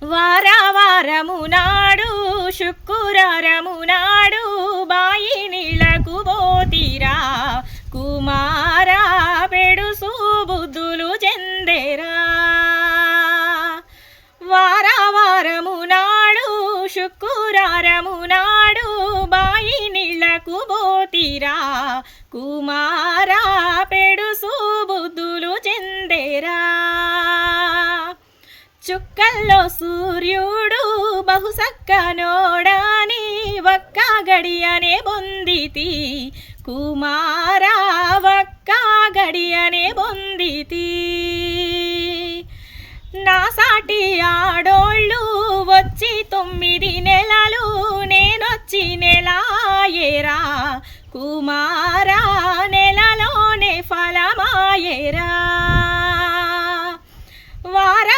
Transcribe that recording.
వారము నాడు శుక్రవారము నాడు బాయి నీళ్లకు పోతిరా కుమారా పెడుసు బుద్ధులు చెందేరా. వారము నాడు శుక్రవారము నాడు బాయి నీళ్లకు పోతిరా కుమారా పెడుసు బుద్ధులు చెందేరా. చుక్కల్లో సూర్యుడు బహుసక్కనోడాని ఒక్క గడియనే బొందితి కుమారా ఒక్క గడియనే బొందితి. నా సాటి ఆడోళ్ళు వచ్చి 9 నెలలు నేనొచ్చి నెలాయేరా కుమారా నెలలోనే ఫలమాయేరా. వార